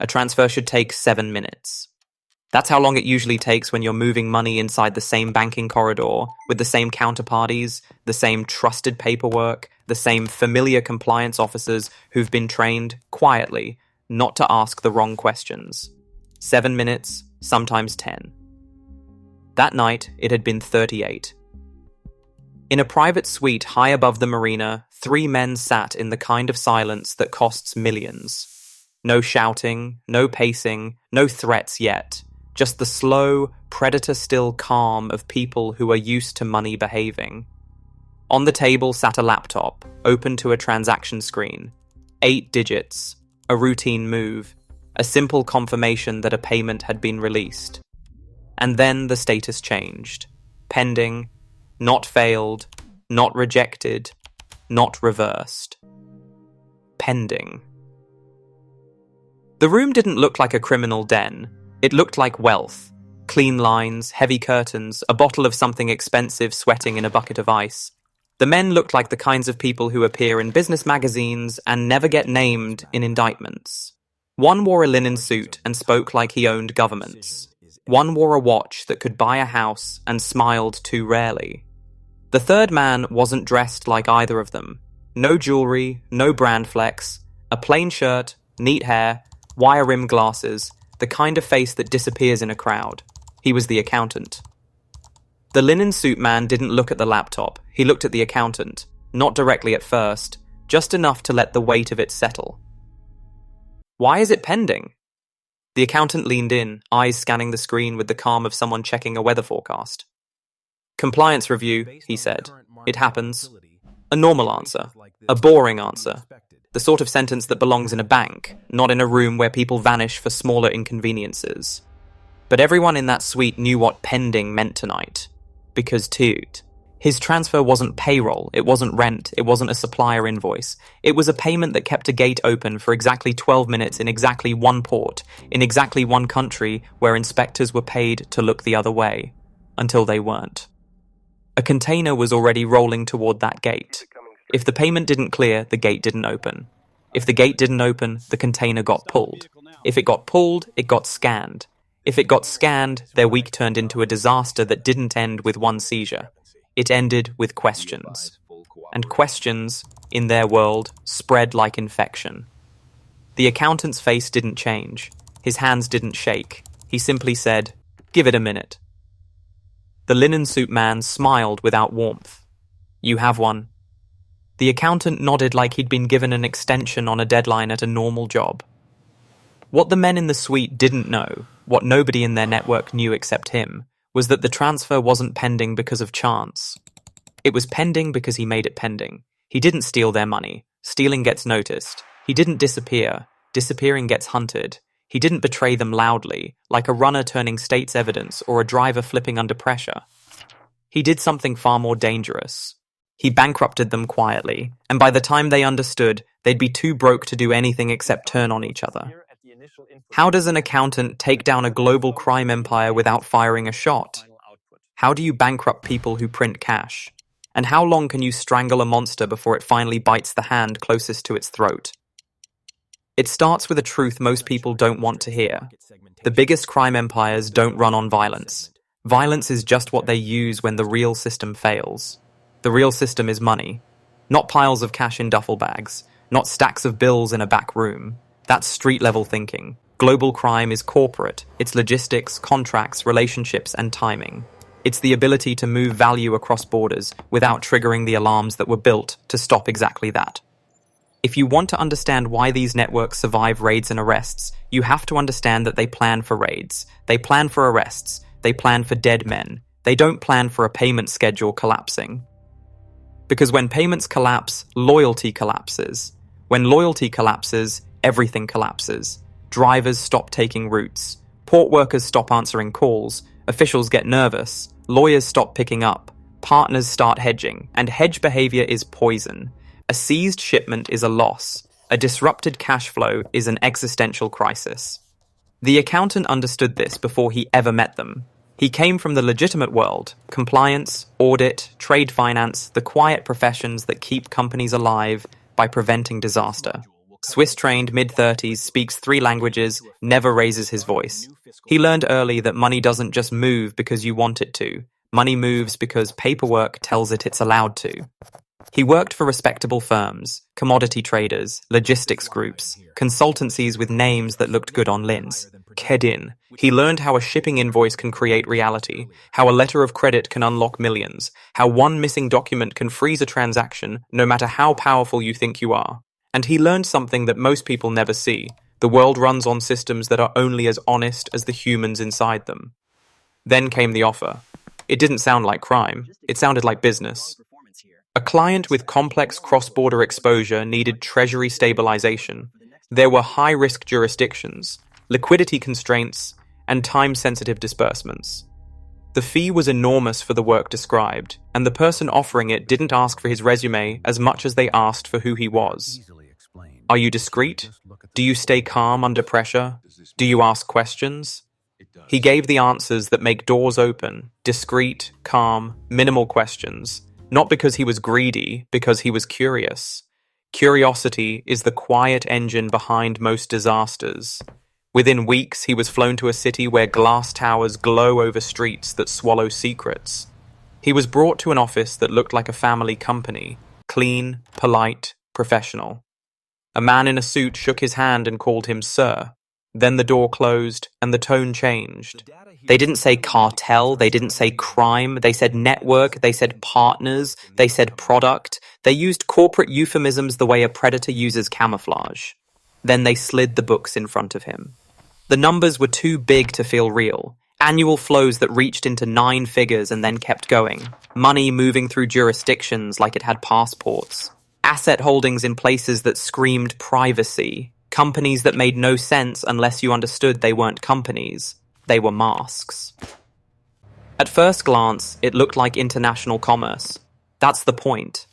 A transfer should take 7 minutes. That's how long it usually takes when you're moving money inside the same banking corridor, with the same counterparties, the same trusted paperwork, the same familiar compliance officers who've been trained, quietly, not to ask the wrong questions. 7 minutes, sometimes 10. That night, it had been 38. In a private suite high above the marina, 3 men sat in the kind of silence that costs millions. No shouting, no pacing, no threats yet. Just the slow, predator-still calm of people who are used to money behaving. On the table sat a laptop, open to a transaction screen. 8 digits, a routine move, a simple confirmation that a payment had been released. And then the status changed. Pending, not failed, not rejected, not reversed. Pending. The room didn't look like a criminal den. It looked like wealth. Clean lines, heavy curtains, a bottle of something expensive sweating in a bucket of ice. The men looked like the kinds of people who appear in business magazines and never get named in indictments. One wore a linen suit and spoke like he owned governments. One wore a watch that could buy a house and smiled too rarely. The third man wasn't dressed like either of them. No jewelry, no brand flex, a plain shirt, neat hair, wire-rimmed glasses, the kind of face that disappears in a crowd. He was the accountant. The linen suit man didn't look at the laptop. He looked at the accountant, not directly at first, just enough to let the weight of it settle. Why is it pending? The accountant leaned in, eyes scanning the screen with the calm of someone checking a weather forecast. Compliance review, he said. It happens. A normal answer. A boring answer. The sort of sentence that belongs in a bank, not in a room where people vanish for smaller inconveniences. But everyone in that suite knew what pending meant tonight. Because, dude, his transfer wasn't payroll, it wasn't rent, it wasn't a supplier invoice. It was a payment that kept a gate open for exactly 12 minutes in exactly one port, in exactly one country where inspectors were paid to look the other way. Until they weren't. A container was already rolling toward that gate. If the payment didn't clear, the gate didn't open. If the gate didn't open, the container got pulled. If it got pulled, it got scanned. If it got scanned, their week turned into a disaster that didn't end with one seizure. It ended with questions. And questions, in their world, spread like infection. The accountant's face didn't change. His hands didn't shake. He simply said, "Give it a minute." The linen suit man smiled without warmth. "You have one." The accountant nodded like he'd been given an extension on a deadline at a normal job. What the men in the suite didn't know, what nobody in their network knew except him, was that the transfer wasn't pending because of chance. It was pending because he made it pending. He didn't steal their money. Stealing gets noticed. He didn't disappear. Disappearing gets hunted. He didn't betray them loudly, like a runner turning state's evidence or a driver flipping under pressure. He did something far more dangerous. He bankrupted them quietly, and by the time they understood, they'd be too broke to do anything except turn on each other. How does an accountant take down a global crime empire without firing a shot? How do you bankrupt people who print cash? And how long can you strangle a monster before it finally bites the hand closest to its throat? It starts with a truth most people don't want to hear. The biggest crime empires don't run on violence. Violence is just what they use when the real system fails. The real system is money. Not piles of cash in duffel bags. Not stacks of bills in a back room. That's street-level thinking. Global crime is corporate. It's logistics, contracts, relationships, and timing. It's the ability to move value across borders without triggering the alarms that were built to stop exactly that. If you want to understand why these networks survive raids and arrests, you have to understand that they plan for raids. They plan for arrests. They plan for dead men. They don't plan for a payment schedule collapsing. Because when payments collapse, loyalty collapses. When loyalty collapses, everything collapses. Drivers stop taking routes. Port workers stop answering calls. Officials get nervous. Lawyers stop picking up. Partners start hedging. And hedge behavior is poison. A seized shipment is a loss. A disrupted cash flow is an existential crisis. The accountant understood this before he ever met them. He came from the legitimate world, compliance, audit, trade finance, the quiet professions that keep companies alive by preventing disaster. Swiss-trained, mid-30s, speaks 3 languages, never raises his voice. He learned early that money doesn't just move because you want it to. Money moves because paperwork tells it it's allowed to. He worked for respectable firms, commodity traders, logistics groups, consultancies with names that looked good on LinkedIn. Kedin. He learned how a shipping invoice can create reality, how a letter of credit can unlock millions, how one missing document can freeze a transaction no matter how powerful you think you are. And he learned something that most people never see. The world runs on systems that are only as honest as the humans inside them. Then came the offer. It didn't sound like crime. It sounded like business. A client with complex cross-border exposure needed treasury stabilization. There were high-risk jurisdictions, liquidity constraints, and time-sensitive disbursements. The fee was enormous for the work described, and the person offering it didn't ask for his resume as much as they asked for who he was. Are you discreet? Do you stay calm under pressure? Do you ask questions? He gave the answers that make doors open, discreet, calm, minimal questions, not because he was greedy, because he was curious. Curiosity is the quiet engine behind most disasters. Within weeks, he was flown to a city where glass towers glow over streets that swallow secrets. He was brought to an office that looked like a family company, clean, polite, professional. A man in a suit shook his hand and called him sir. Then the door closed and the tone changed. They didn't say cartel, they didn't say crime, they said network, they said partners, they said product. They used corporate euphemisms the way a predator uses camouflage. Then they slid the books in front of him. The numbers were too big to feel real. Annual flows that reached into 9 figures and then kept going. Money moving through jurisdictions like it had passports. Asset holdings in places that screamed privacy. Companies that made no sense unless you understood they weren't companies. They were masks. At first glance, it looked like international commerce. That's the point.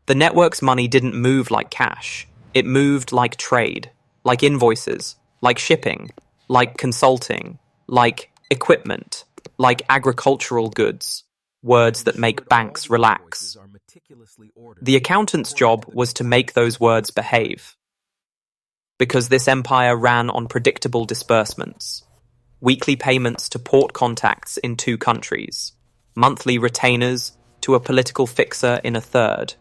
The network's money didn't move like cash. It moved like trade, like invoices, like shipping, like consulting, like equipment, like agricultural goods, words that make banks relax. The accountant's job was to make those words behave. Because this empire ran on predictable disbursements. Weekly payments to port contacts in 2 countries. Monthly retainers to a political fixer in a third.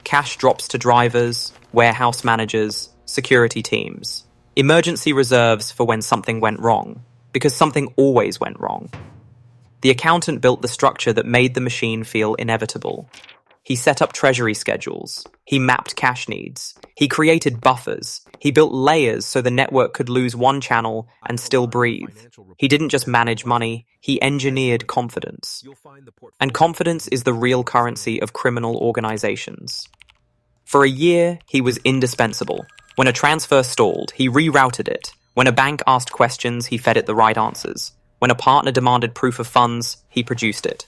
Cash drops to drivers, warehouse managers, security teams. Emergency reserves for when something went wrong, because something always went wrong. The accountant built the structure that made the machine feel inevitable. He set up treasury schedules. He mapped cash needs. He created buffers. He built layers so the network could lose one channel and still breathe. He didn't just manage money, he engineered confidence. And confidence is the real currency of criminal organizations. For a year, he was indispensable. When a transfer stalled, he rerouted it. When a bank asked questions, he fed it the right answers. When a partner demanded proof of funds, he produced it.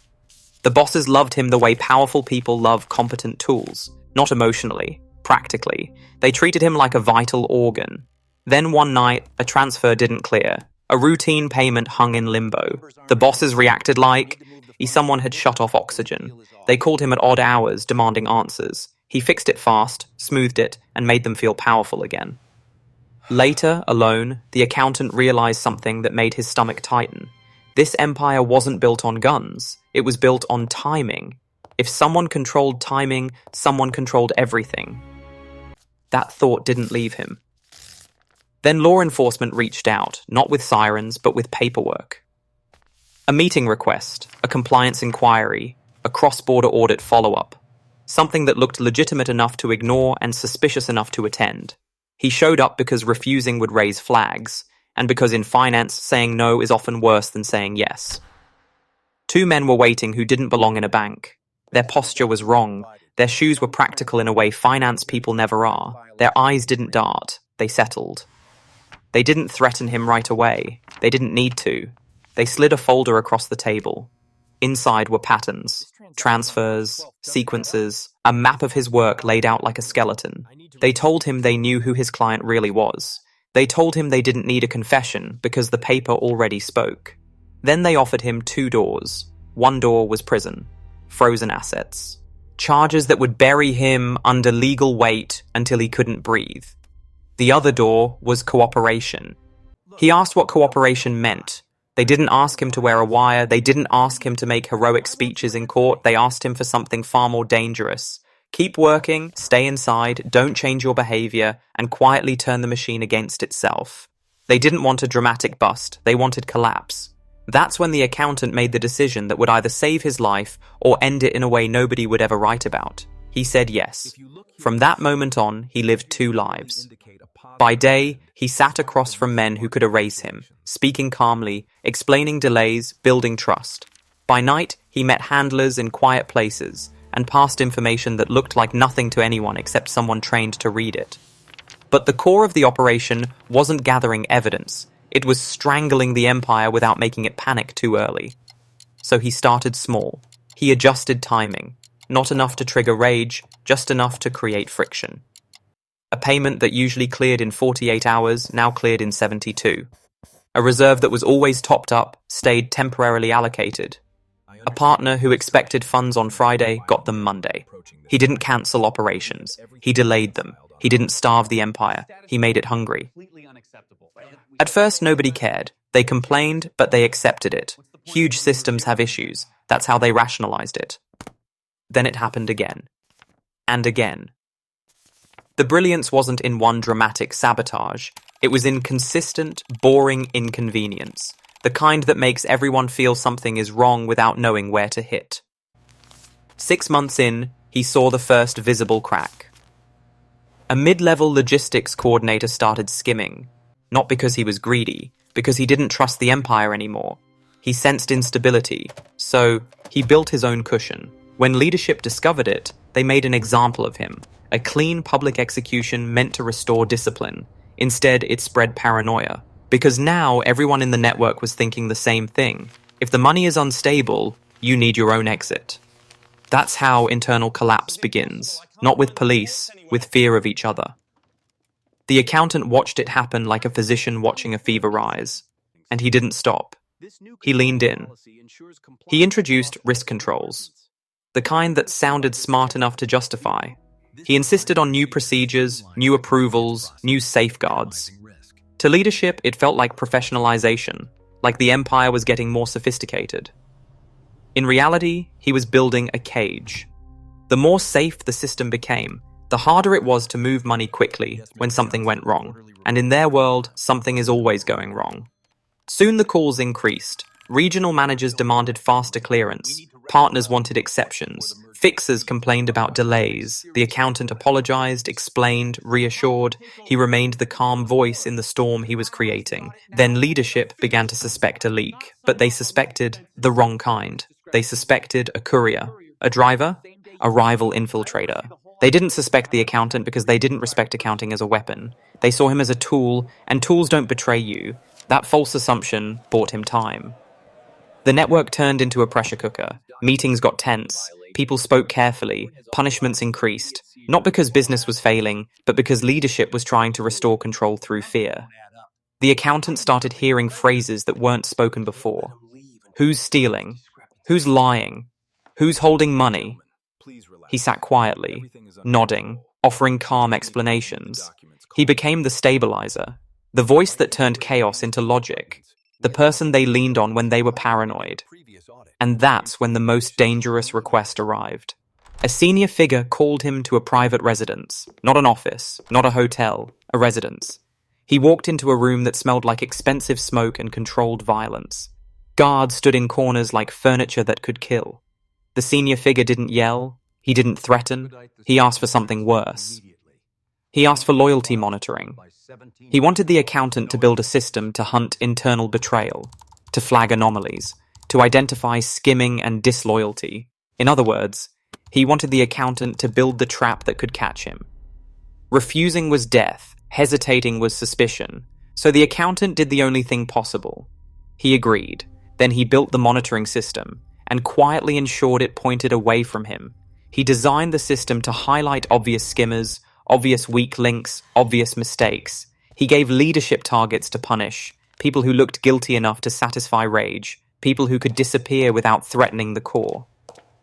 The bosses loved him the way powerful people love competent tools, not emotionally, practically. They treated him like a vital organ. Then one night, a transfer didn't clear. A routine payment hung in limbo. The bosses reacted like someone had shut off oxygen. They called him at odd hours, demanding answers. He fixed it fast, smoothed it, and made them feel powerful again. Later, alone, the accountant realized something that made his stomach tighten. This empire wasn't built on guns. It was built on timing. If someone controlled timing, someone controlled everything. That thought didn't leave him. Then law enforcement reached out, not with sirens, but with paperwork. A meeting request, a compliance inquiry, a cross-border audit follow-up. Something that looked legitimate enough to ignore and suspicious enough to attend. He showed up because refusing would raise flags, and because in finance, saying no is often worse than saying yes. 2 men were waiting who didn't belong in a bank. Their posture was wrong. Their shoes were practical in a way finance people never are. Their eyes didn't dart. They settled. They didn't threaten him right away. They didn't need to. They slid a folder across the table. Inside were patterns, transfers, sequences, a map of his work laid out like a skeleton. They told him they knew who his client really was. They told him they didn't need a confession because the paper already spoke. Then they offered him 2 doors. One door was prison, frozen assets, charges that would bury him under legal weight until he couldn't breathe. The other door was cooperation. He asked what cooperation meant. They didn't ask him to wear a wire. They didn't ask him to make heroic speeches in court. They asked him for something far more dangerous. Keep working, stay inside, don't change your behavior, and quietly turn the machine against itself. They didn't want a dramatic bust. They wanted collapse. That's when the accountant made the decision that would either save his life or end it in a way nobody would ever write about. He said yes. From that moment on, he lived two lives. By day, he sat across from men who could erase him, speaking calmly, explaining delays, building trust. By night, he met handlers in quiet places and passed information that looked like nothing to anyone except someone trained to read it. But the core of the operation wasn't gathering evidence. It was strangling the empire without making it panic too early. So he started small. He adjusted timing. Not enough to trigger rage, just enough to create friction. A payment that usually cleared in 48 hours now cleared in 72. A reserve that was always topped up stayed temporarily allocated. A partner who expected funds on Friday got them Monday. He didn't cancel operations. He delayed them. He didn't starve the empire. He made it hungry. At first, nobody cared. They complained, but they accepted it. Huge systems have issues. That's how they rationalized it. Then it happened again. And again. The brilliance wasn't in one dramatic sabotage. It was in consistent, boring inconvenience. The kind that makes everyone feel something is wrong without knowing where to hit. 6 months in, he saw the first visible crack. A mid-level logistics coordinator started skimming. Not because he was greedy, because he didn't trust the empire anymore. He sensed instability, so he built his own cushion. When leadership discovered it, they made an example of him. A clean public execution meant to restore discipline. Instead, it spread paranoia. Because now everyone in the network was thinking the same thing. If the money is unstable, you need your own exit. That's how internal collapse begins. Not with police, with fear of each other. The accountant watched it happen like a physician watching a fever rise. And he didn't stop. He leaned in. He introduced risk controls. The kind that sounded smart enough to justify. He insisted on new procedures, new approvals, new safeguards. To leadership, it felt like professionalization, like the empire was getting more sophisticated. In reality, he was building a cage. The more safe the system became, the harder it was to move money quickly when something went wrong. And in their world, something is always going wrong. Soon the calls increased. Regional managers demanded faster clearance. Partners wanted exceptions. Fixers complained about delays. The accountant apologized, explained, reassured. He remained the calm voice in the storm he was creating. Then leadership began to suspect a leak. But they suspected the wrong kind. They suspected a courier, a driver, a rival infiltrator. They didn't suspect the accountant because they didn't respect accounting as a weapon. They saw him as a tool, and tools don't betray you. That false assumption bought him time. The network turned into a pressure cooker. Meetings got tense. People spoke carefully. Punishments increased. Not because business was failing, but because leadership was trying to restore control through fear. The accountant started hearing phrases that weren't spoken before. Who's stealing? Who's lying? Who's holding money? He sat quietly, nodding, offering calm explanations. He became the stabilizer, the voice that turned chaos into logic, the person they leaned on when they were paranoid. And that's when the most dangerous request arrived. A senior figure called him to a private residence, not an office, not a hotel, a residence. He walked into a room that smelled like expensive smoke and controlled violence. Guards stood in corners like furniture that could kill. The senior figure didn't yell. He didn't threaten. He asked for something worse. He asked for loyalty monitoring. He wanted the accountant to build a system to hunt internal betrayal, to flag anomalies, to identify skimming and disloyalty. In other words, he wanted the accountant to build the trap that could catch him. Refusing was death. Hesitating was suspicion. So the accountant did the only thing possible. He agreed. Then he built the monitoring system and quietly ensured it pointed away from him. He designed the system to highlight obvious skimmers, obvious weak links, obvious mistakes. He gave leadership targets to punish, people who looked guilty enough to satisfy rage, people who could disappear without threatening the core.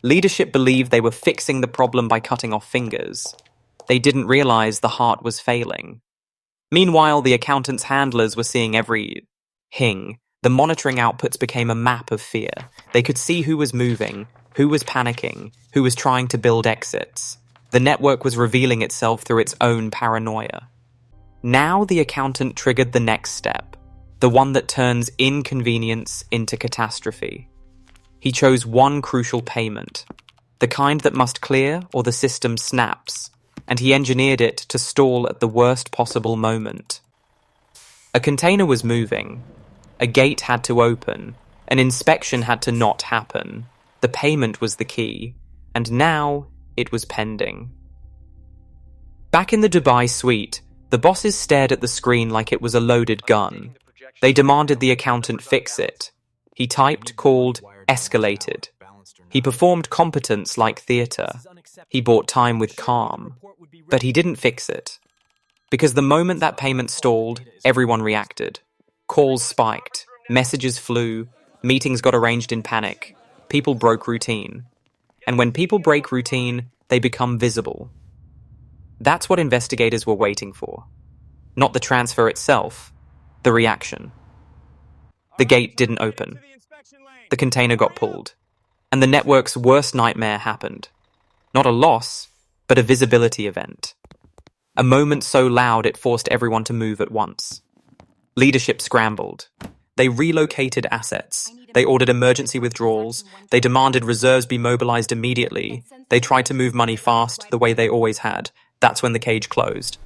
Leadership believed they were fixing the problem by cutting off fingers. They didn't realize the heart was failing. Meanwhile, the accountant's handlers were seeing every hing. The monitoring outputs became a map of fear. They could see who was moving, who was panicking, who was trying to build exits. The network was revealing itself through its own paranoia. Now the accountant triggered the next step, the one that turns inconvenience into catastrophe. He chose one crucial payment, the kind that must clear or the system snaps, and he engineered it to stall at the worst possible moment. A container was moving, a gate had to open, an inspection had to not happen. The payment was the key, and now it was pending. Back in the Dubai suite, the bosses stared at the screen like it was a loaded gun. They demanded the accountant fix it. He typed, called, escalated. He performed competence like theatre. He bought time with calm. But he didn't fix it. Because the moment that payment stalled, everyone reacted. Calls spiked, messages flew, meetings got arranged in panic. People broke routine. And when people break routine, they become visible. That's what investigators were waiting for. Not the transfer itself, the reaction. The gate didn't open. The container got pulled. And the network's worst nightmare happened. Not a loss, but a visibility event. A moment so loud it forced everyone to move at once. Leadership scrambled. They relocated assets. They ordered emergency withdrawals. They demanded reserves be mobilized immediately. They tried to move money fast, the way they always had. That's when the cage closed.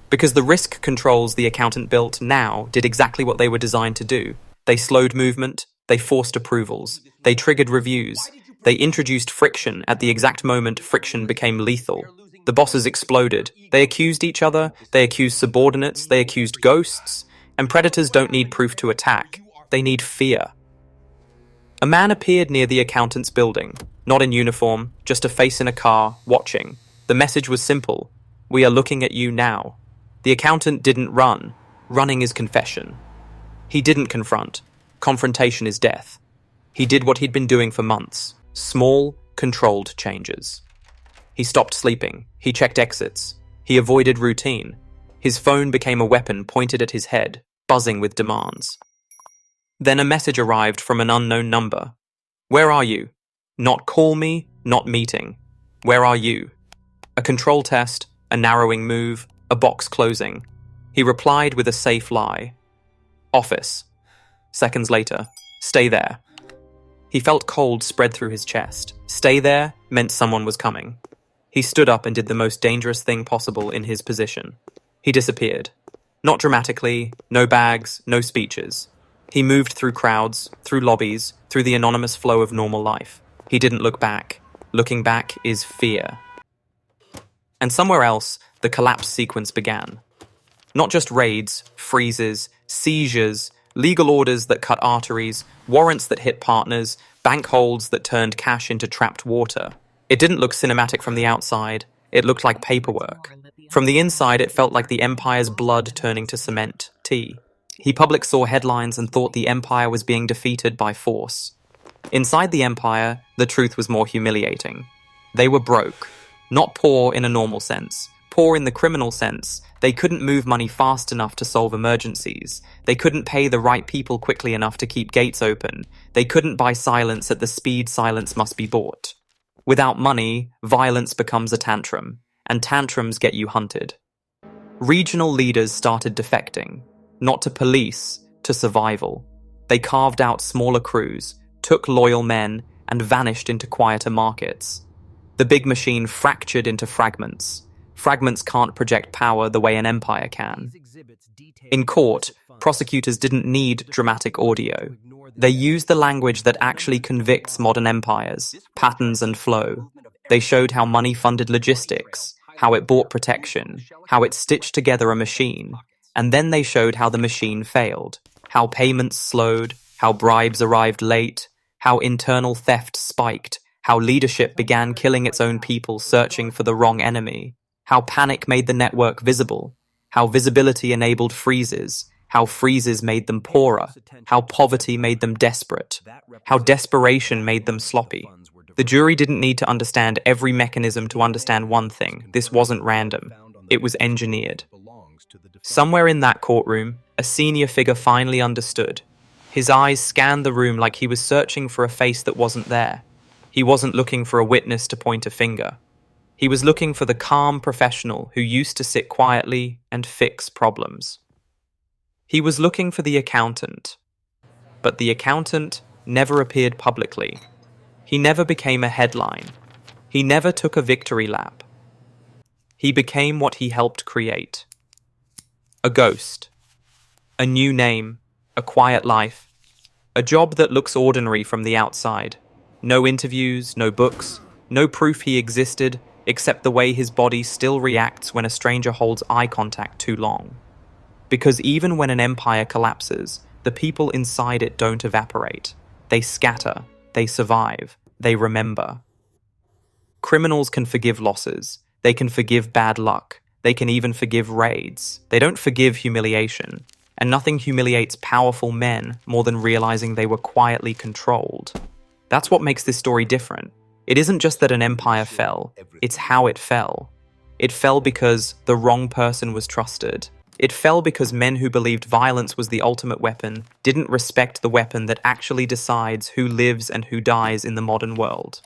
Because the risk controls the accountant built now did exactly what they were designed to do. They slowed movement. They forced approvals. They triggered reviews. They introduced friction at the exact moment friction became lethal. The bosses exploded. They accused each other. They accused subordinates. They accused ghosts. And predators don't need proof to attack. They need fear. A man appeared near the accountant's building. Not in uniform, just a face in a car, watching. The message was simple. We are looking at you now. The accountant didn't run. Running is confession. He didn't confront. Confrontation is death. He did what he'd been doing for months. Small, controlled changes. He stopped sleeping. He checked exits. He avoided routine. His phone became a weapon pointed at his head, buzzing with demands. Then a message arrived from an unknown number. Where are you? Not call me, not meeting. Where are you? A control test, a narrowing move, a box closing. He replied with a safe lie. Office. Seconds later, stay there. He felt cold spread through his chest. Stay there meant someone was coming. He stood up and did the most dangerous thing possible in his position. He disappeared. Not dramatically, no bags, no speeches. He moved through crowds, through lobbies, through the anonymous flow of normal life. He didn't look back. Looking back is fear. And somewhere else, the collapse sequence began. Not just raids, freezes, seizures, legal orders that cut arteries, warrants that hit partners, bank holds that turned cash into trapped water. It didn't look cinematic from the outside. It looked like paperwork. From the inside, it felt like the empire's blood turning to cement, tea. He public saw headlines and thought the empire was being defeated by force. Inside the empire, the truth was more humiliating. They were broke. Not poor in a normal sense. Poor in the criminal sense. They couldn't move money fast enough to solve emergencies. They couldn't pay the right people quickly enough to keep gates open. They couldn't buy silence at the speed silence must be bought. Without money, violence becomes a tantrum, and tantrums get you hunted. Regional leaders started defecting, not to police, to survival. They carved out smaller crews, took loyal men, and vanished into quieter markets. The big machine fractured into fragments. Fragments can't project power the way an empire can. In court, prosecutors didn't need dramatic audio. They used the language that actually convicts modern empires, patterns and flow. They showed how money funded logistics, how it bought protection, how it stitched together a machine. And then they showed how the machine failed, how payments slowed, how bribes arrived late, how internal theft spiked, how leadership began killing its own people searching for the wrong enemy, how panic made the network visible, how visibility enabled freezes, how freezes made them poorer, how poverty made them desperate, how desperation made them sloppy. The jury didn't need to understand every mechanism to understand one thing. This wasn't random. It was engineered. Somewhere in that courtroom, a senior figure finally understood. His eyes scanned the room like he was searching for a face that wasn't there. He wasn't looking for a witness to point a finger. He was looking for the calm professional who used to sit quietly and fix problems. He was looking for the accountant. But the accountant never appeared publicly. He never became a headline. He never took a victory lap. He became what he helped create. A ghost. A new name. A quiet life. A job that looks ordinary from the outside. No interviews, no books, no proof he existed, except the way his body still reacts when a stranger holds eye contact too long. Because even when an empire collapses, the people inside it don't evaporate. They scatter, they survive, they remember. Criminals can forgive losses. They can forgive bad luck. They can even forgive raids. They don't forgive humiliation. And nothing humiliates powerful men more than realizing they were quietly controlled. That's what makes this story different. It isn't just that an empire fell, it's how it fell. It fell because the wrong person was trusted. It fell because men who believed violence was the ultimate weapon didn't respect the weapon that actually decides who lives and who dies in the modern world.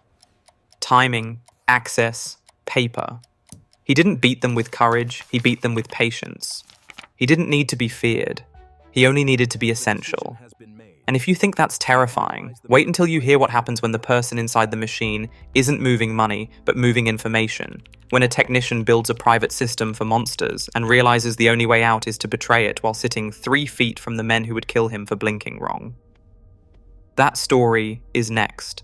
Timing, access, paper. He didn't beat them with courage, he beat them with patience. He didn't need to be feared. He only needed to be essential. And if you think that's terrifying, wait until you hear what happens when the person inside the machine isn't moving money, but moving information. When a technician builds a private system for monsters and realizes the only way out is to betray it while sitting 3 feet from the men who would kill him for blinking wrong. That story is next.